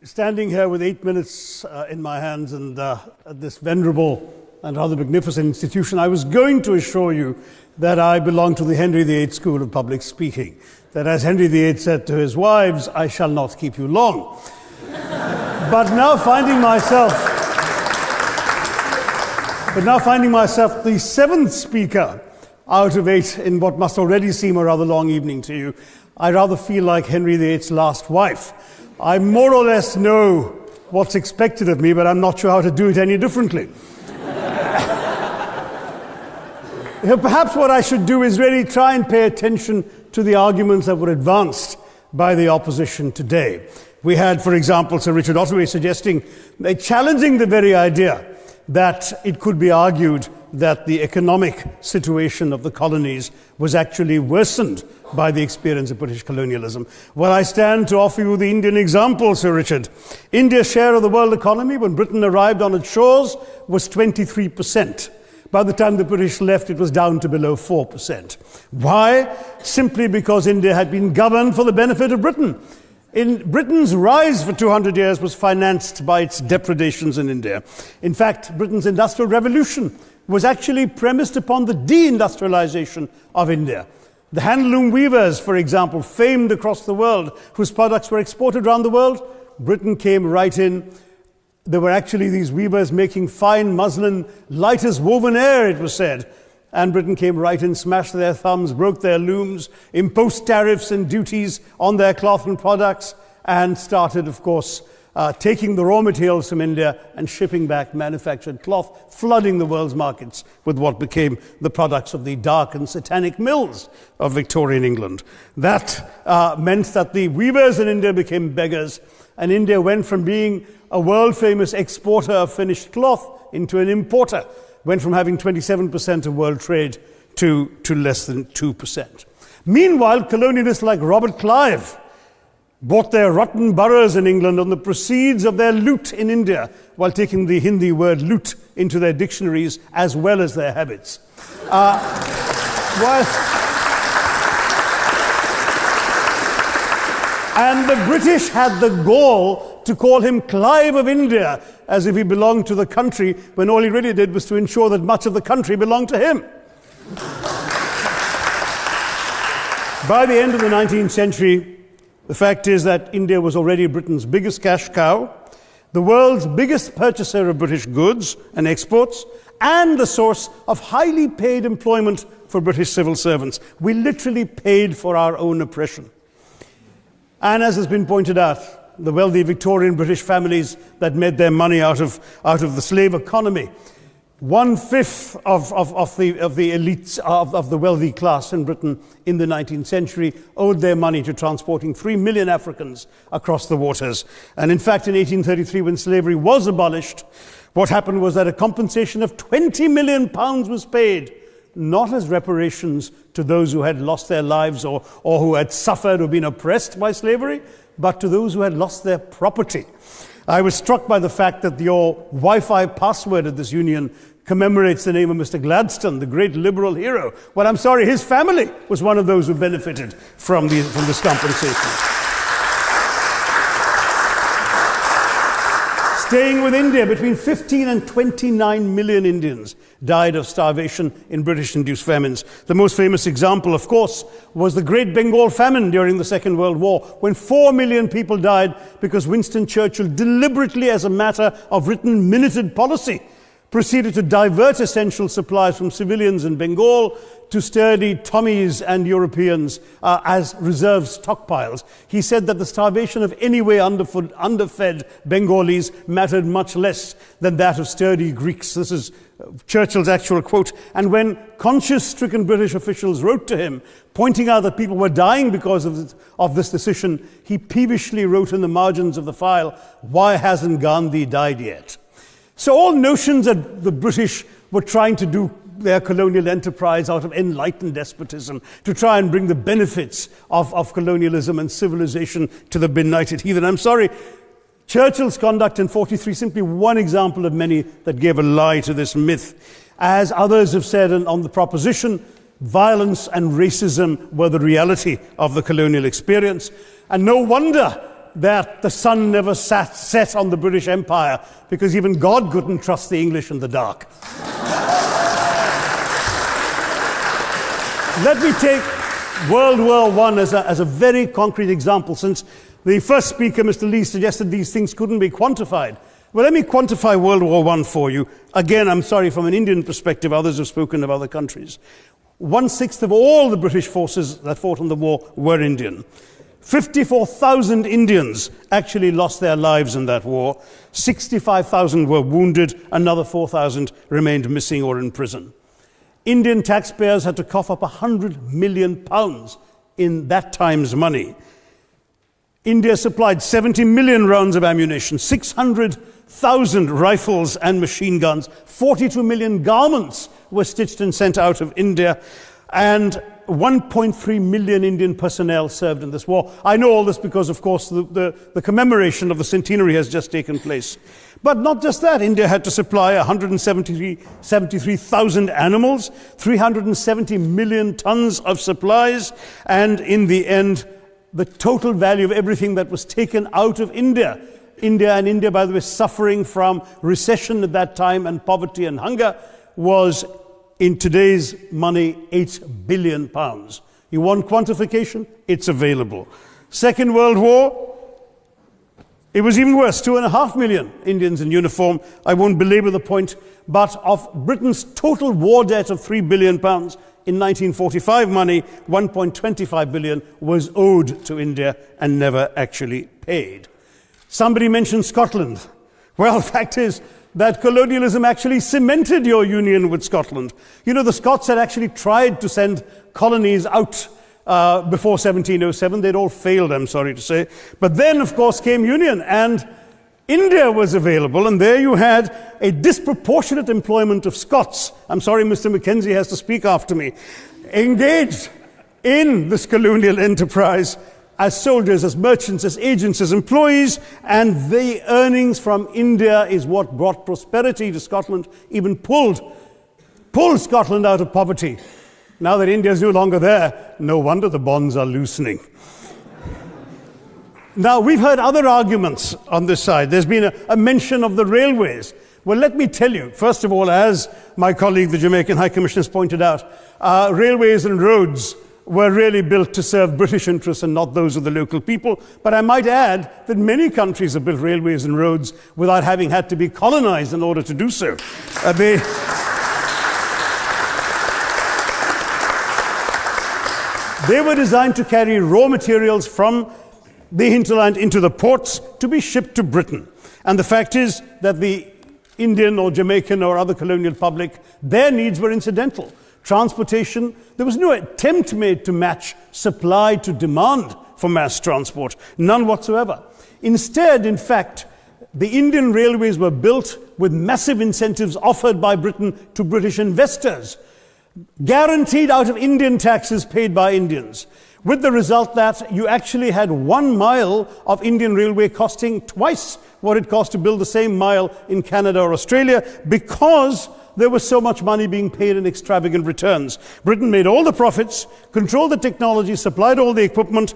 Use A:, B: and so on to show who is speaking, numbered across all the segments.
A: Standing here with 8 minutes in my hands and at this venerable and rather magnificent institution, I was going to assure you that I belong to the Henry VIII School of Public Speaking, that as Henry VIII said to his wives, I shall not keep you long. But now finding myself the 7th speaker out of 8 in what must already seem a rather long evening to you, I rather feel like Henry VIII's last wife. I more or less know what's expected of me, but I'm not sure how to do it any differently. Perhaps what I should do is really try and pay attention to the arguments that were advanced by the opposition today. We had, for example, Sir Richard Ottaway challenging the very idea that it could be argued that the economic situation of the colonies was actually worsened by the experience of British colonialism. Well, I stand to offer you the Indian example, Sir Richard. India's share of the world economy when Britain arrived on its shores was 23%. By the time the British left, it was down to below 4%. Why? Simply because India had been governed for the benefit of Britain. Britain's rise for 200 years was financed by its depredations in India. In fact, Britain's industrial revolution was actually premised upon the deindustrialization of India. The handloom weavers, for example, famed across the world, whose products were exported around the world, Britain came right in. There were actually these weavers making fine muslin, light as woven air, it was said. And Britain came right in, smashed their thumbs, broke their looms, imposed tariffs and duties on their cloth and products, and started, of course, taking the raw materials from India and shipping back manufactured cloth, flooding the world's markets with what became the products of the dark and satanic mills of Victorian England. That meant that the weavers in India became beggars, and India went from being a world-famous exporter of finished cloth into an importer, went from having 27% of world trade to less than 2%. Meanwhile, colonialists like Robert Clive bought their rotten boroughs in England on the proceeds of their loot in India, while taking the Hindi word loot into their dictionaries as well as their habits. And the British had the gall to call him Clive of India, as if he belonged to the country, when all he really did was to ensure that much of the country belonged to him. By the end of the 19th century, the fact is that India was already Britain's biggest cash cow, the world's biggest purchaser of British goods and exports, and the source of highly paid employment for British civil servants. We literally paid for our own oppression. And as has been pointed out, the wealthy Victorian British families that made their money out of the slave economy, 1/5 of the elites of the wealthy class in Britain in the 19th century owed their money to transporting 3 million Africans across the waters. And in fact, in 1833, when slavery was abolished, what happened was that a compensation of £20 million was paid, not as reparations to those who had lost their lives or who had suffered or been oppressed by slavery, but to those who had lost their property. I was struck by the fact that your Wi-Fi password at this union commemorates the name of Mr. Gladstone, the great liberal hero. Well, I'm sorry, his family was one of those who benefited from this compensation. Staying with India, between 15 and 29 million Indians died of starvation in British-induced famines. The most famous example, of course, was the Great Bengal Famine during the Second World War, when 4 million people died because Winston Churchill, deliberately as a matter of written minuted policy, proceeded to divert essential supplies from civilians in Bengal to sturdy Tommies and Europeans as reserve stockpiles. He said that the starvation of anyway underfed Bengalis mattered much less than that of sturdy Greeks. This is Churchill's actual quote. And when conscience-stricken British officials wrote to him, pointing out that people were dying because of this decision, he peevishly wrote in the margins of the file, "Why hasn't Gandhi died yet?" So all notions that the British were trying to do their colonial enterprise out of enlightened despotism, to try and bring the benefits of colonialism and civilization to the benighted heathen. I'm sorry, Churchill's conduct in 43, simply one example of many that gave a lie to this myth. As others have said on the proposition, violence and racism were the reality of the colonial experience. And no wonder that the sun never set on the British Empire, because even God couldn't trust the English in the dark. Let me take World War I as a very concrete example, since the first speaker, Mr. Lee, suggested these things couldn't be quantified. Well, let me quantify World War I for you. Again, I'm sorry, from an Indian perspective, others have spoken of other countries. 1/6 of all the British forces that fought in the war were Indian. 54,000 Indians actually lost their lives in that war. 65,000 were wounded. Another 4,000 remained missing or in prison. Indian taxpayers had to cough up £100 million in that time's money. India supplied 70 million rounds of ammunition, 600,000 rifles and machine guns, 42 million garments were stitched and sent out of India, and 1.3 million Indian personnel served in this war. I know all this because, of course, the commemoration of the centenary has just taken place. But not just that, India had to supply 173,000 animals, 370 million tons of supplies, and in the end, the total value of everything that was taken out of India, India, by the way, suffering from recession at that time and poverty and hunger, was, in today's money, £8 billion. You want quantification? It's available. Second World War, it was even worse, 2.5 million Indians in uniform. I won't belabor the point, but of Britain's total war debt of £3 billion, in 1945 money, 1.25 billion was owed to India and never actually paid. Somebody mentioned Scotland. Well, the fact is that colonialism actually cemented your union with Scotland. You know, the Scots had actually tried to send colonies out before 1707. They'd all failed, I'm sorry to say. But then, of course, came union, and India was available, and there you had a disproportionate employment of Scots. I'm sorry, Mr. Mackenzie has to speak after me. Engaged in this colonial enterprise as soldiers, as merchants, as agents, as employees, and the earnings from India is what brought prosperity to Scotland, even pulled Scotland out of poverty. Now that India is no longer there, no wonder the bonds are loosening. Now, we've heard other arguments on this side. There's been a mention of the railways. Well, let me tell you, first of all, as my colleague, the Jamaican High Commissioner, has pointed out, railways and roads were really built to serve British interests and not those of the local people. But I might add that many countries have built railways and roads without having had to be colonized in order to do so. They were designed to carry raw materials from the hinterland into the ports to be shipped to Britain. And the fact is that the Indian or Jamaican or other colonial public, their needs were incidental. Transportation, there was no attempt made to match supply to demand for mass transport, none whatsoever. Instead, in fact, the Indian railways were built with massive incentives offered by Britain to British investors, guaranteed out of Indian taxes paid by Indians, with the result that you actually had 1 mile of Indian railway costing twice what it cost to build the same mile in Canada or Australia, because there was so much money being paid in extravagant returns. Britain made all the profits, controlled the technology, supplied all the equipment,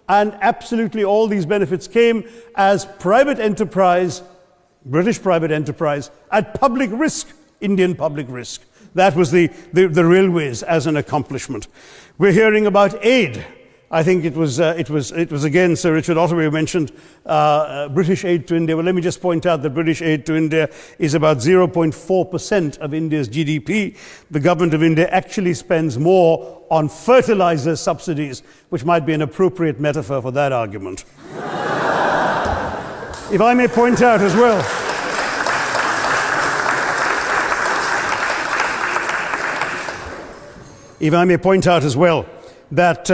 A: and absolutely all these benefits came as private enterprise, British private enterprise, at public risk, Indian public risk. That was the railways as an accomplishment. We're hearing about aid. I think it was again Sir Richard Ottaway who mentioned British aid to India. Well, let me just point out that British aid to India is about 0.4% of India's GDP. The government of India actually spends more on fertilizer subsidies, which might be an appropriate metaphor for that argument. If I may point out as well, that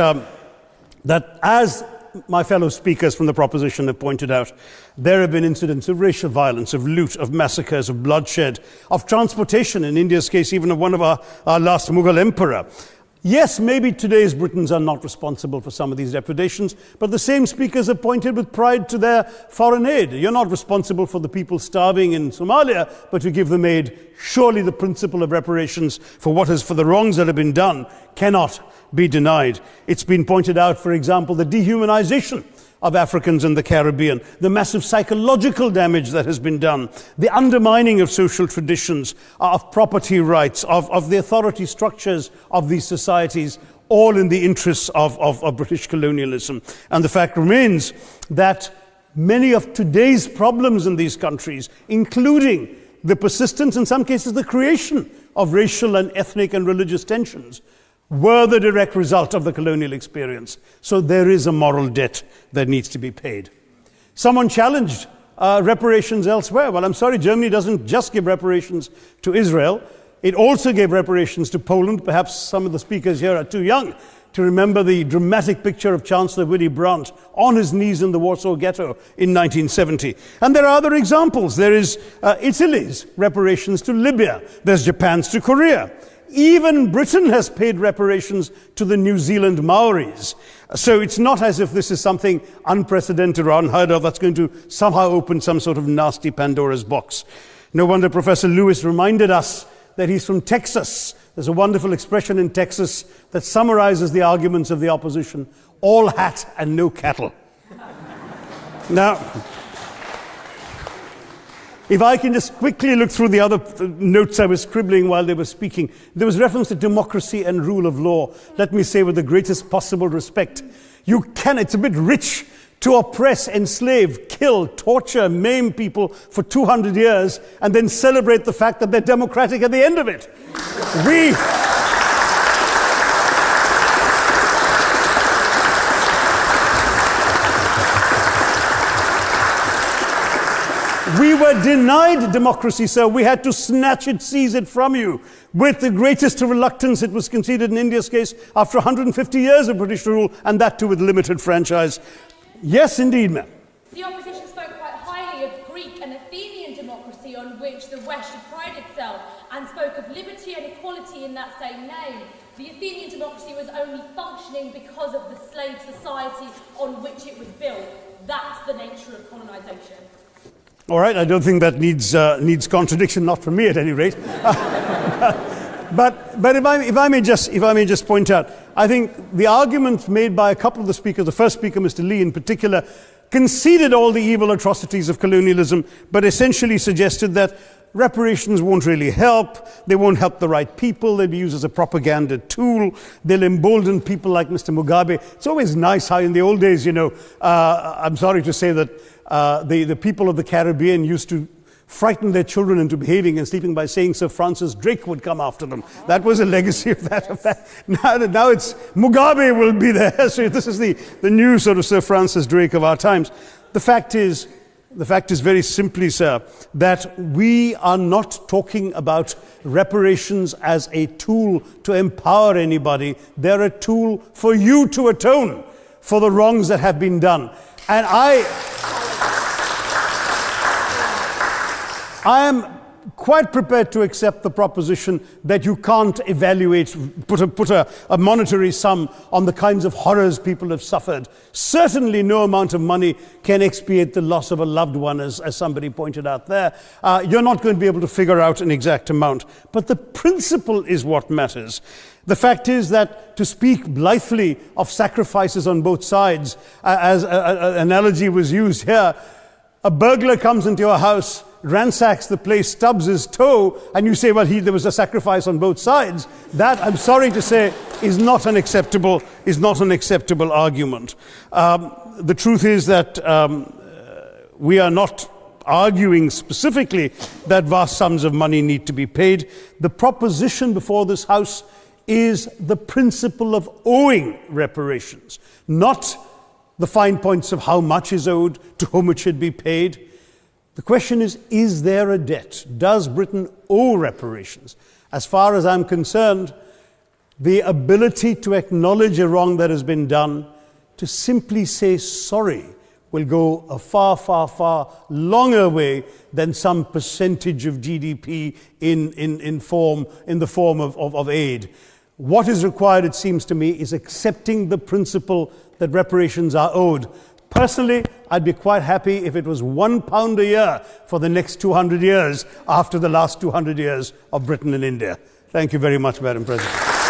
A: as my fellow speakers from the proposition have pointed out, there have been incidents of racial violence, of loot, of massacres, of bloodshed, of transportation, in India's case, even of one of our last Mughal emperor. Yes, maybe today's Britons are not responsible for some of these depredations, but the same speakers have pointed with pride to their foreign aid. You're not responsible for the people starving in Somalia, but you give them aid. Surely the principle of reparations for the wrongs that have been done cannot be denied. It's been pointed out, for example, the dehumanization of Africans in the Caribbean, the massive psychological damage that has been done, the undermining of social traditions, of property rights, of the authority structures of these societies, all in the interests of British colonialism. And the fact remains that many of today's problems in these countries, including the persistence, in some cases the creation of racial and ethnic and religious tensions, were the direct result of the colonial experience. So there is a moral debt that needs to be paid. Someone challenged reparations elsewhere. Well, I'm sorry, Germany doesn't just give reparations to Israel. It also gave reparations to Poland. Perhaps some of the speakers here are too young to remember the dramatic picture of Chancellor Willy Brandt on his knees in the Warsaw Ghetto in 1970. And there are other examples. There is Italy's reparations to Libya. There's Japan's to Korea. Even Britain has paid reparations to the New Zealand Maoris. So it's not as if this is something unprecedented or unheard of that's going to somehow open some sort of nasty Pandora's box. No wonder Professor Lewis reminded us that he's from Texas. There's a wonderful expression in Texas that summarizes the arguments of the opposition: all hat and no cattle. Now, if I can just quickly look through the other notes I was scribbling while they were speaking, there was reference to democracy and rule of law. Let me say with the greatest possible respect, it's a bit rich to oppress, enslave, kill, torture, maim people for 200 years and then celebrate the fact that they're democratic at the end of it. We were denied democracy, sir. We had to snatch it, seize it from you. With the greatest reluctance, it was conceded in India's case after 150 years of British rule, and that too with limited franchise. Yes, indeed, ma'am.
B: The opposition spoke quite highly of Greek and Athenian democracy on which the West should pride itself, and spoke of liberty and equality in that same name. The Athenian democracy was only functioning because of the slave society on which it was built. That's the nature of colonisation.
A: All right, I don't think that needs contradiction, not from me at any rate. But if I may just point out, I think the argument made by a couple of the speakers, the first speaker, Mr. Lee in particular, conceded all the evil atrocities of colonialism, but essentially suggested that reparations won't really help. They won't help the right people. They'll be used as a propaganda tool. They'll embolden people like Mr. Mugabe. It's always nice how in the old days, I'm sorry to say that the people of the Caribbean used to frighten their children into behaving and sleeping by saying Sir Francis Drake would come after them. That was a legacy of that. Now it's Mugabe will be there. So this is the new sort of Sir Francis Drake of our times. The fact is very simply, sir, that we are not talking about reparations as a tool to empower anybody. They're a tool for you to atone for the wrongs that have been done. And I am quite prepared to accept the proposition that you can't put a monetary sum on the kinds of horrors people have suffered. Certainly no amount of money can expiate the loss of a loved one, as somebody pointed out there. You're not going to be able to figure out an exact amount. But the principle is what matters. The fact is that to speak blithely of sacrifices on both sides, as an analogy was used here, a burglar comes into your house, ransacks the place, stubs his toe, and you say, well, there was a sacrifice on both sides. That, I'm sorry to say, is not an acceptable argument. The truth is that we are not arguing specifically that vast sums of money need to be paid. The proposition before this House is the principle of owing reparations, not the fine points of how much is owed, to whom it should be paid. The question is there a debt? Does Britain owe reparations? As far as I'm concerned, the ability to acknowledge a wrong that has been done, to simply say sorry, will go a far, far, far longer way than some percentage of GDP in the form of aid. What is required, it seems to me, is accepting the principle that reparations are owed. Personally, I'd be quite happy if it was £1 a year for the next 200 years after the last 200 years of Britain and India. Thank you very much, Madam President.